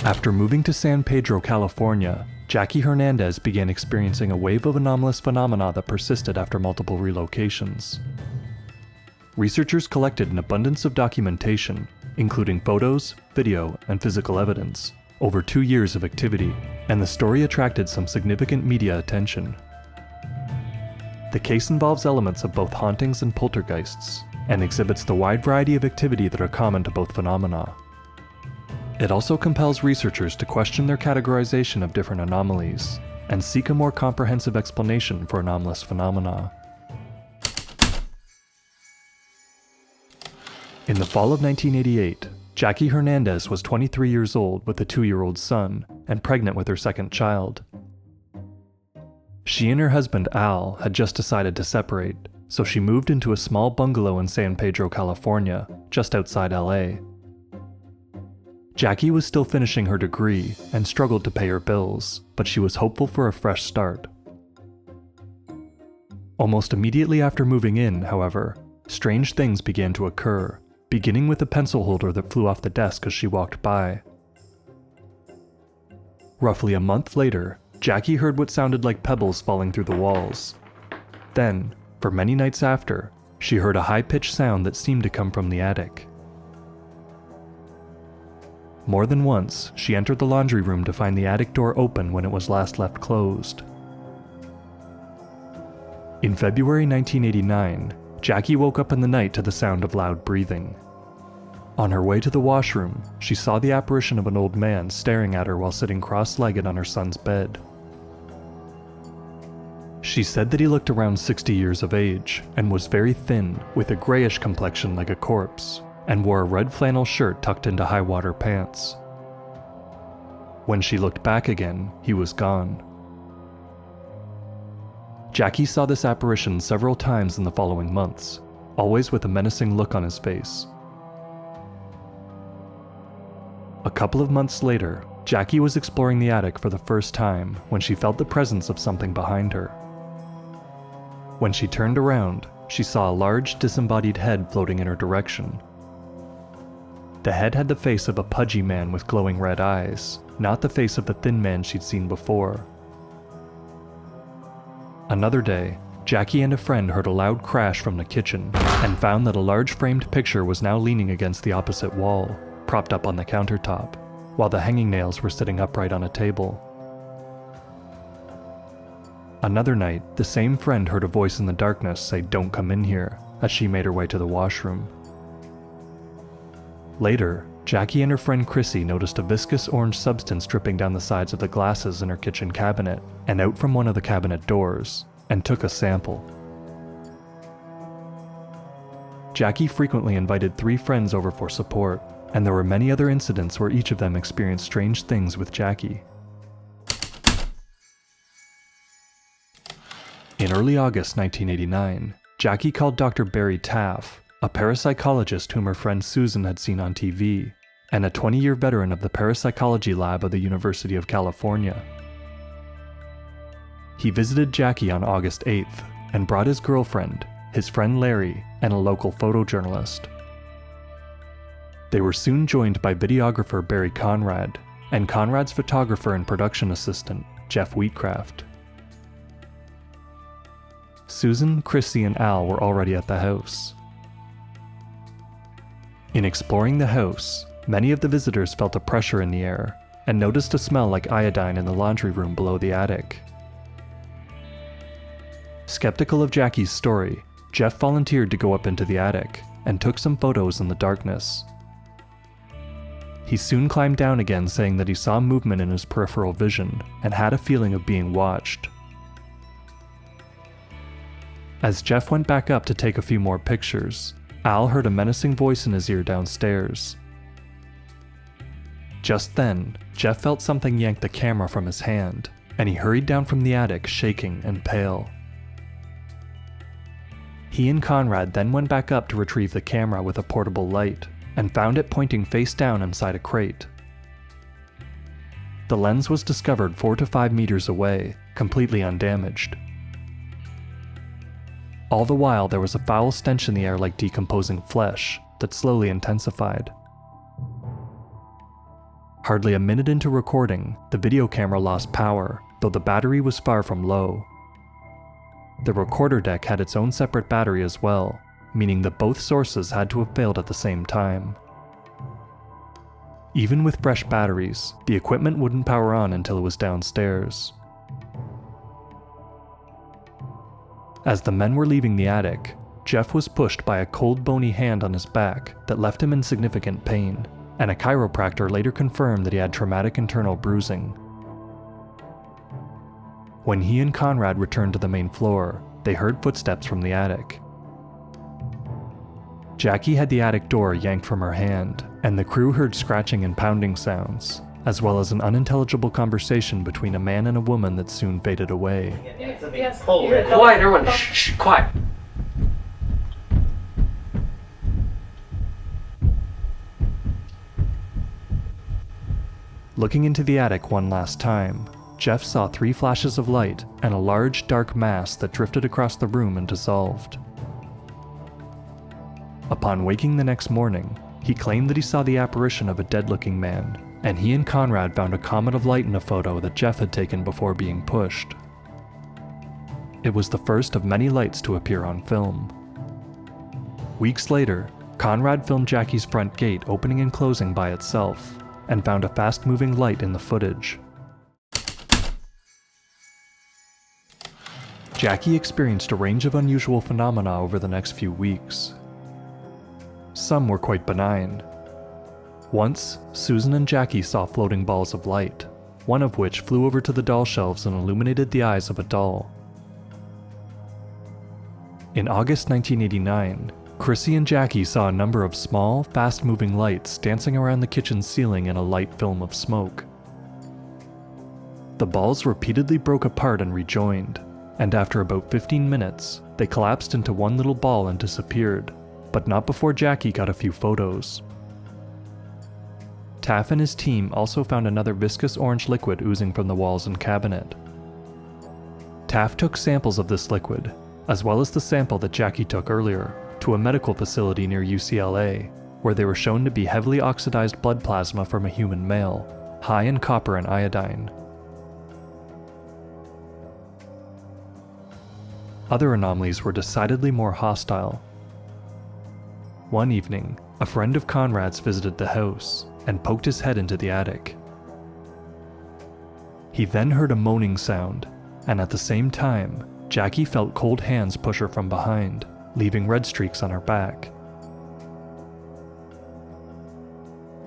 After moving to San Pedro, California, Jackie Hernandez began experiencing a wave of anomalous phenomena that persisted after multiple relocations. Researchers collected an abundance of documentation, including photos, video, and physical evidence, over 2 years of activity, and the story attracted some significant media attention. The case involves elements of both hauntings and poltergeists, and exhibits the wide variety of activity that are common to both phenomena. It also compels researchers to question their categorization of different anomalies, and seek a more comprehensive explanation for anomalous phenomena. In the fall of 1988, Jackie Hernandez was 23 years old with a 2-year-old son, and pregnant with her second child. She and her husband Al had just decided to separate, so she moved into a small bungalow in San Pedro, California, just outside LA. Jackie was still finishing her degree and struggled to pay her bills, but she was hopeful for a fresh start. Almost immediately after moving in, however, strange things began to occur, beginning with a pencil holder that flew off the desk as she walked by. Roughly a month later, Jackie heard what sounded like pebbles falling through the walls. Then, for many nights after, she heard a high-pitched sound that seemed to come from the attic. More than once, she entered the laundry room to find the attic door open when it was last left closed. In February 1989, Jackie woke up in the night to the sound of loud breathing. On her way to the washroom, she saw the apparition of an old man staring at her while sitting cross-legged on her son's bed. She said that he looked around 60 years of age and was very thin, with a grayish complexion like a corpse, and wore a red flannel shirt tucked into high-water pants. When she looked back again, he was gone. Jackie saw this apparition several times in the following months, always with a menacing look on his face. A couple of months later, Jackie was exploring the attic for the first time when she felt the presence of something behind her. When she turned around, she saw a large disembodied head floating in her direction. The head had the face of a pudgy man with glowing red eyes, not the face of the thin man she'd seen before. Another day, Jackie and a friend heard a loud crash from the kitchen and found that a large framed picture was now leaning against the opposite wall, propped up on the countertop, while the hanging nails were sitting upright on a table. Another night, the same friend heard a voice in the darkness say, "Don't come in here," as she made her way to the washroom. Later, Jackie and her friend Chrissy noticed a viscous orange substance dripping down the sides of the glasses in her kitchen cabinet and out from one of the cabinet doors, and took a sample. Jackie frequently invited 3 friends over for support, and there were many other incidents where each of them experienced strange things with Jackie. In early August 1989, Jackie called Dr. Barry Taff, a parapsychologist whom her friend Susan had seen on TV, and a 20-year veteran of the parapsychology lab of the University of California. He visited Jackie on August 8th and brought his girlfriend, his friend Larry, and a local photojournalist. They were soon joined by videographer Barry Conrad and Conrad's photographer and production assistant, Jeff Wheatcraft. Susan, Chrissy, and Al were already at the house. In exploring the house, many of the visitors felt a pressure in the air and noticed a smell like iodine in the laundry room below the attic. Skeptical of Jackie's story, Jeff volunteered to go up into the attic and took some photos in the darkness. He soon climbed down again, saying that he saw movement in his peripheral vision and had a feeling of being watched. As Jeff went back up to take a few more pictures, Al heard a menacing voice in his ear downstairs. Just then, Jeff felt something yank the camera from his hand, and he hurried down from the attic, shaking and pale. He and Conrad then went back up to retrieve the camera with a portable light, and found it pointing face down inside a crate. The lens was discovered 4 to 5 meters away, completely undamaged. All the while, there was a foul stench in the air like decomposing flesh that slowly intensified. Hardly a minute into recording, the video camera lost power, though the battery was far from low. The recorder deck had its own separate battery as well, meaning that both sources had to have failed at the same time. Even with fresh batteries, the equipment wouldn't power on until it was downstairs. As the men were leaving the attic, Jeff was pushed by a cold, bony hand on his back that left him in significant pain, and a chiropractor later confirmed that he had traumatic internal bruising. When he and Conrad returned to the main floor, they heard footsteps from the attic. Jackie had the attic door yanked from her hand, and the crew heard scratching and pounding sounds, as well as an unintelligible conversation between a man and a woman that soon faded away. Yes. Quiet, everyone. Shh, quiet. Looking into the attic one last time, Jeff saw 3 flashes of light and a large, dark mass that drifted across the room and dissolved. Upon waking the next morning, he claimed that he saw the apparition of a dead-looking man, and he and Conrad found a comet of light in a photo that Jeff had taken before being pushed. It was the first of many lights to appear on film. Weeks later, Conrad filmed Jackie's front gate opening and closing by itself, and found a fast-moving light in the footage. Jackie experienced a range of unusual phenomena over the next few weeks. Some were quite benign. Once, Susan and Jackie saw floating balls of light, one of which flew over to the doll shelves and illuminated the eyes of a doll. In August 1989, Chrissy and Jackie saw a number of small, fast-moving lights dancing around the kitchen ceiling in a light film of smoke. The balls repeatedly broke apart and rejoined, and after about 15 minutes, they collapsed into one little ball and disappeared, but not before Jackie got a few photos. Taff and his team also found another viscous orange liquid oozing from the walls and cabinet. Taff took samples of this liquid, as well as the sample that Jackie took earlier, to a medical facility near UCLA, where they were shown to be heavily oxidized blood plasma from a human male, high in copper and iodine. Other anomalies were decidedly more hostile. One evening, a friend of Conrad's visited the house and poked his head into the attic. He then heard a moaning sound, and at the same time, Jackie felt cold hands push her from behind, leaving red streaks on her back.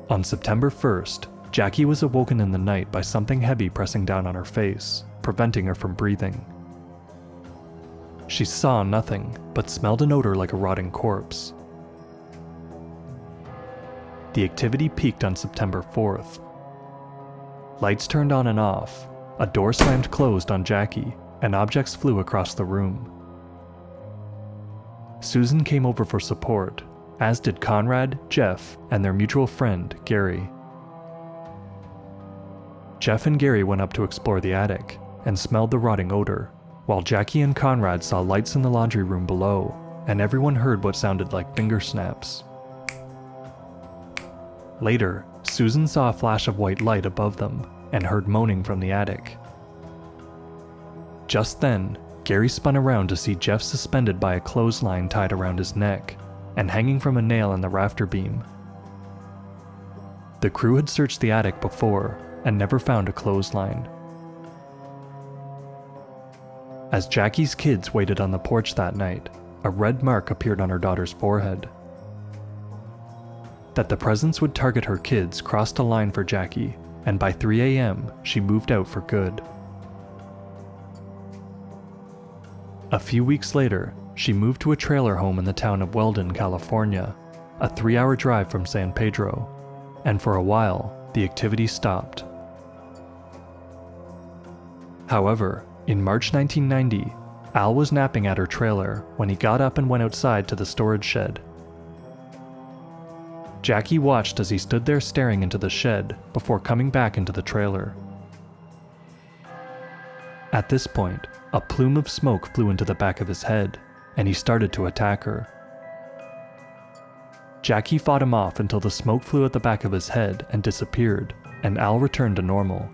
On September 1st, Jackie was awoken in the night by something heavy pressing down on her face, preventing her from breathing. She saw nothing, but smelled an odor like a rotting corpse. The activity peaked on September 4th. Lights turned on and off, a door slammed closed on Jackie, and objects flew across the room. Susan came over for support, as did Conrad, Jeff, and their mutual friend, Gary. Jeff and Gary went up to explore the attic, and smelled the rotting odor, while Jackie and Conrad saw lights in the laundry room below, and everyone heard what sounded like finger snaps. Later, Susan saw a flash of white light above them, and heard moaning from the attic. Just then, Gary spun around to see Jeff suspended by a clothesline tied around his neck, and hanging from a nail in the rafter beam. The crew had searched the attic before, and never found a clothesline. As Jackie's kids waited on the porch that night, a red mark appeared on her daughter's forehead. That the presence would target her kids crossed a line for Jackie, and by 3 a.m., she moved out for good. A few weeks later, she moved to a trailer home in the town of Weldon, California, a 3-hour drive from San Pedro, and for a while, the activity stopped. However, in March 1990, Al was napping at her trailer when he got up and went outside to the storage shed. Jackie watched as he stood there staring into the shed before coming back into the trailer. At this point, a plume of smoke flew into the back of his head, and he started to attack her. Jackie fought him off until the smoke flew at the back of his head and disappeared, and Al returned to normal.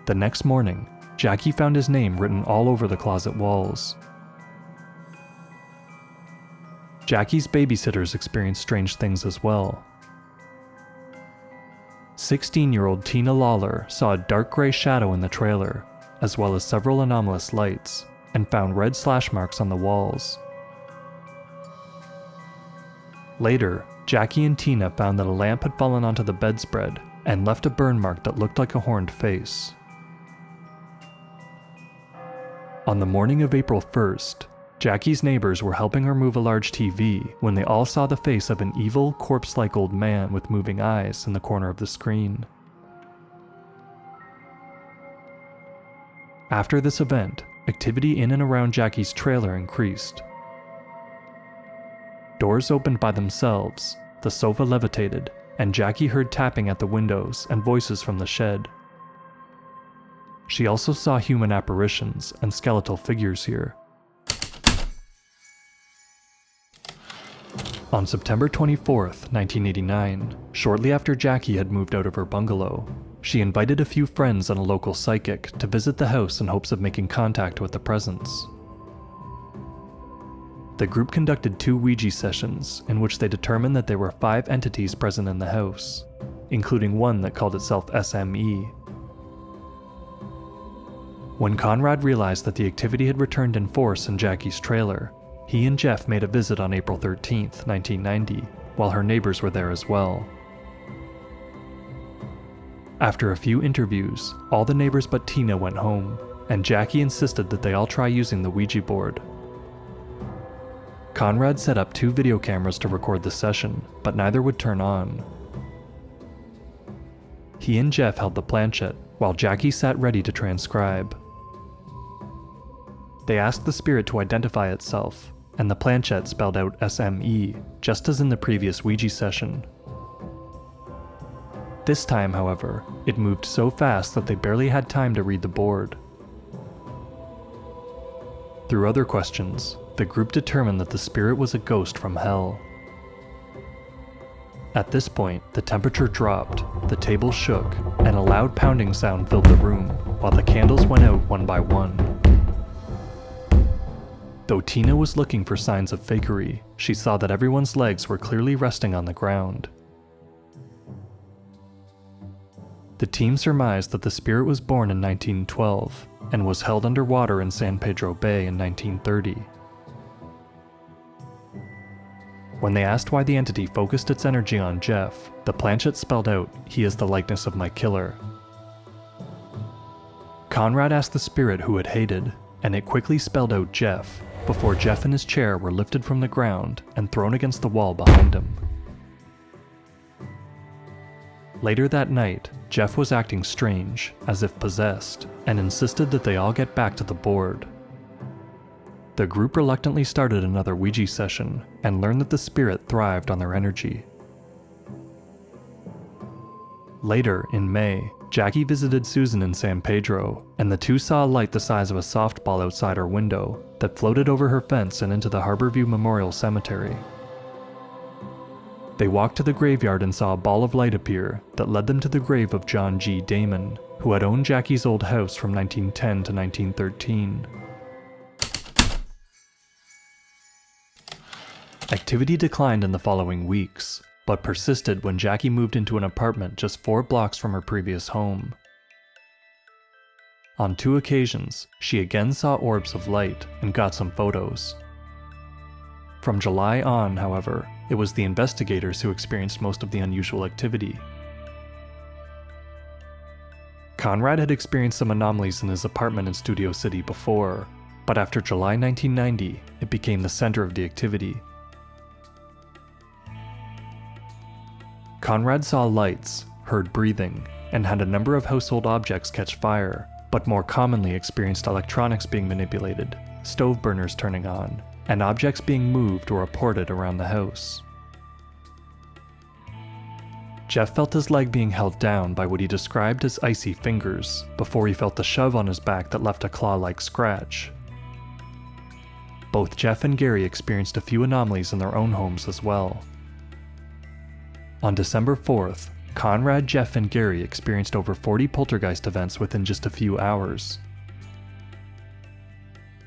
The next morning, Jackie found his name written all over the closet walls. Jackie's babysitters experienced strange things as well. 16-year-old Tina Lawler saw a dark gray shadow in the trailer, as well as several anomalous lights, and found red slash marks on the walls. Later, Jackie and Tina found that a lamp had fallen onto the bedspread and left a burn mark that looked like a horned face. On the morning of April 1st, Jackie's neighbors were helping her move a large TV when they all saw the face of an evil, corpse-like old man with moving eyes in the corner of the screen. After this event, activity in and around Jackie's trailer increased. Doors opened by themselves, the sofa levitated, and Jackie heard tapping at the windows and voices from the shed. She also saw human apparitions and skeletal figures here. On September 24th, 1989, shortly after Jackie had moved out of her bungalow, she invited a few friends and a local psychic to visit the house in hopes of making contact with the presence. The group conducted 2 Ouija sessions in which they determined that there were 5 entities present in the house, including one that called itself SME. When Conrad realized that the activity had returned in force in Jackie's trailer, he and Jeff made a visit on April 13th, 1990, while her neighbors were there as well. After a few interviews, all the neighbors but Tina went home, and Jackie insisted that they all try using the Ouija board. Conrad set up 2 video cameras to record the session, but neither would turn on. He and Jeff held the planchette, while Jackie sat ready to transcribe. They asked the spirit to identify itself, and the planchette spelled out SME, just as in the previous Ouija session. This time, however, it moved so fast that they barely had time to read the board. Through other questions, the group determined that the spirit was a ghost from hell. At this point, the temperature dropped, the table shook, and a loud pounding sound filled the room, while the candles went out one by one. Though Tina was looking for signs of fakery, she saw that everyone's legs were clearly resting on the ground. The team surmised that the spirit was born in 1912 and was held underwater in San Pedro Bay in 1930. When they asked why the entity focused its energy on Jeff, the planchette spelled out, "He is the likeness of my killer." Conrad asked the spirit who it hated, and it quickly spelled out Jeff, before Jeff and his chair were lifted from the ground and thrown against the wall behind him. Later that night, Jeff was acting strange, as if possessed, and insisted that they all get back to the board. The group reluctantly started another Ouija session, and learned that the spirit thrived on their energy. Later, in May, Jackie visited Susan in San Pedro, and the two saw a light the size of a softball outside her window that floated over her fence and into the Harborview Memorial Cemetery. They walked to the graveyard and saw a ball of light appear that led them to the grave of John G. Damon, who had owned Jackie's old house from 1910 to 1913. Activity declined in the following weeks, but persisted when Jackie moved into an apartment just 4 blocks from her previous home. On 2 occasions, she again saw orbs of light and got some photos. From July on, however, it was the investigators who experienced most of the unusual activity. Conrad had experienced some anomalies in his apartment in Studio City before, but after July 1990, it became the center of the activity. Conrad saw lights, heard breathing, and had a number of household objects catch fire, but more commonly experienced electronics being manipulated, stove burners turning on, and objects being moved or reported around the house. Jeff felt his leg being held down by what he described as icy fingers, before he felt the shove on his back that left a claw-like scratch. Both Jeff and Gary experienced a few anomalies in their own homes as well. On December 4th, Conrad, Jeff, and Gary experienced over 40 poltergeist events within just a few hours.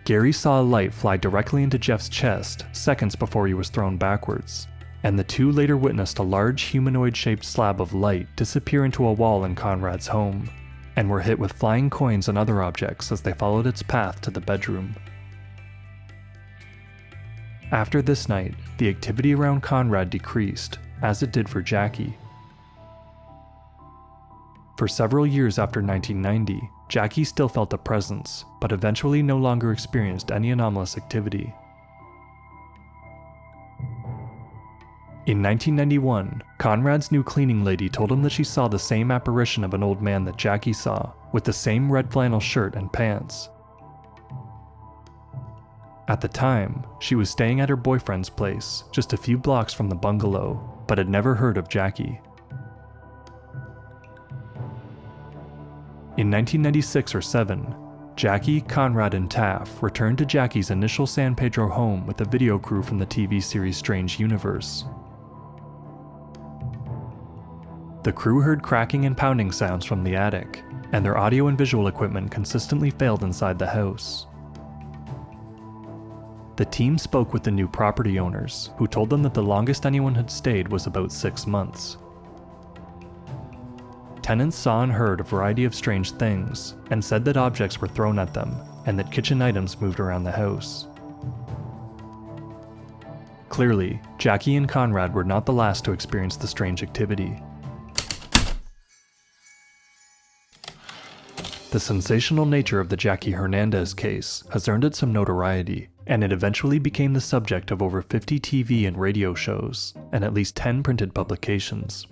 Gary saw a light fly directly into Jeff's chest seconds before he was thrown backwards, and the two later witnessed a large humanoid-shaped slab of light disappear into a wall in Conrad's home, and were hit with flying coins and other objects as they followed its path to the bedroom. After this night, the activity around Conrad decreased, as it did for Jackie. For several years after 1990, Jackie still felt a presence, but eventually no longer experienced any anomalous activity. In 1991, Conrad's new cleaning lady told him that she saw the same apparition of an old man that Jackie saw, with the same red flannel shirt and pants. At the time, she was staying at her boyfriend's place, just a few blocks from the bungalow, but had never heard of Jackie. In 1996 or 7, Jackie, Conrad, and Taff returned to Jackie's initial San Pedro home with a video crew from the TV series Strange Universe. The crew heard cracking and pounding sounds from the attic, and their audio and visual equipment consistently failed inside the house. The team spoke with the new property owners, who told them that the longest anyone had stayed was about 6 months. Tenants saw and heard a variety of strange things, and said that objects were thrown at them, and that kitchen items moved around the house. Clearly, Jackie and Conrad were not the last to experience the strange activity. The sensational nature of the Jackie Hernandez case has earned it some notoriety, and it eventually became the subject of over 50 TV and radio shows, and at least 10 printed publications.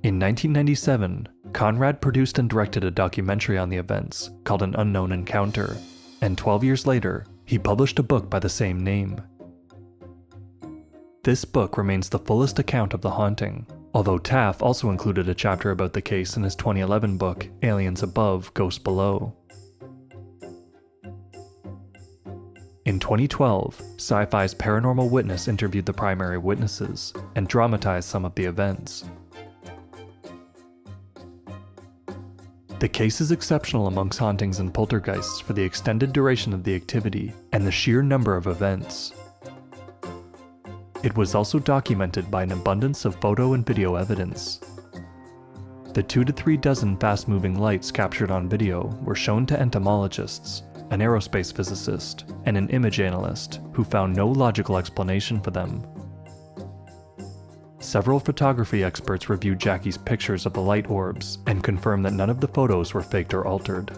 In 1997, Conrad produced and directed a documentary on the events called An Unknown Encounter, and 12 years later, he published a book by the same name. This book remains the fullest account of the haunting, although Taff also included a chapter about the case in his 2011 book, Aliens Above, Ghosts Below. In 2012, Sci-Fi's Paranormal Witness interviewed the primary witnesses and dramatized some of the events. The case is exceptional amongst hauntings and poltergeists for the extended duration of the activity and the sheer number of events. It was also documented by an abundance of photo and video evidence. The 2 to 3 dozen fast-moving lights captured on video were shown to entomologists, an aerospace physicist, and an image analyst who found no logical explanation for them. Several photography experts reviewed Jackie's pictures of the light orbs and confirmed that none of the photos were faked or altered.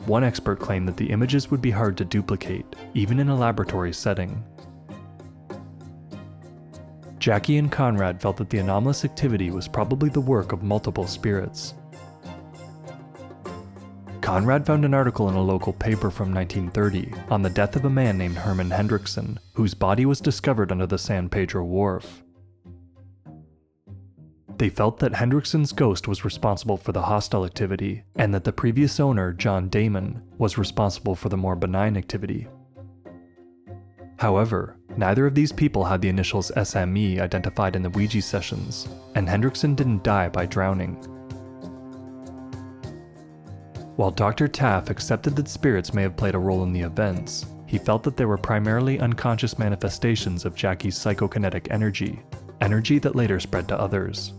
One expert claimed that the images would be hard to duplicate, even in a laboratory setting. Jackie and Conrad felt that the anomalous activity was probably the work of multiple spirits. Conrad found an article in a local paper from 1930 on the death of a man named Herman Hendrickson, whose body was discovered under the San Pedro wharf. They felt that Hendrickson's ghost was responsible for the hostile activity, and that the previous owner, John Damon, was responsible for the more benign activity. However, neither of these people had the initials SME identified in the Ouija sessions, and Hendrickson didn't die by drowning. While Dr. Taff accepted that spirits may have played a role in the events, he felt that they were primarily unconscious manifestations of Jackie's psychokinetic energy that later spread to others.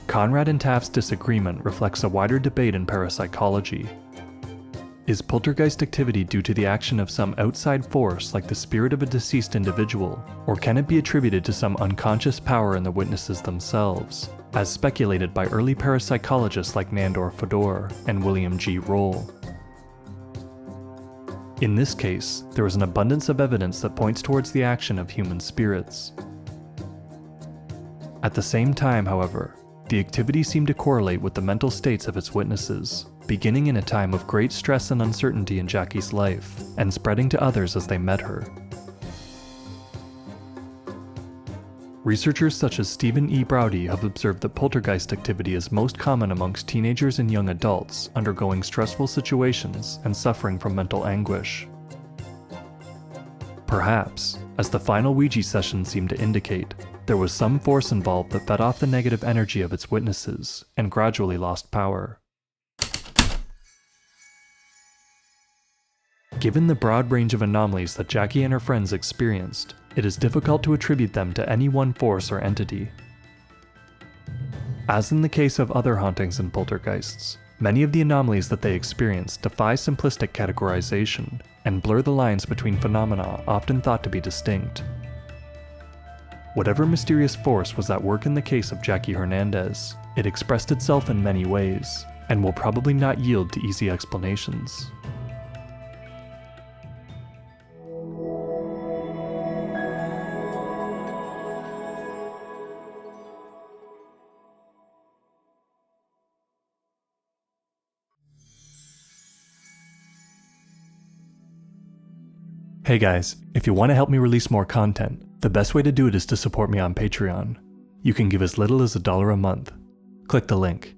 Conrad and Taff's disagreement reflects a wider debate in parapsychology. Is poltergeist activity due to the action of some outside force like the spirit of a deceased individual, or can it be attributed to some unconscious power in the witnesses themselves, as speculated by early parapsychologists like Nandor Fodor and William G. Roll? In this case, there is an abundance of evidence that points towards the action of human spirits. At the same time, however, the activity seemed to correlate with the mental states of its witnesses, beginning in a time of great stress and uncertainty in Jackie's life, and spreading to others as they met her. Researchers such as Stephen E. Browdy have observed that poltergeist activity is most common amongst teenagers and young adults undergoing stressful situations and suffering from mental anguish. Perhaps, as the final Ouija session seemed to indicate, there was some force involved that fed off the negative energy of its witnesses and gradually lost power. Given the broad range of anomalies that Jackie and her friends experienced, it is difficult to attribute them to any one force or entity. As in the case of other hauntings and poltergeists, many of the anomalies that they experience defy simplistic categorization and blur the lines between phenomena often thought to be distinct. Whatever mysterious force was at work in the case of Jackie Hernandez, it expressed itself in many ways, and will probably not yield to easy explanations. Hey guys, if you want to help me release more content, the best way to do it is to support me on Patreon. You can give as little as $1 a month. Click the link.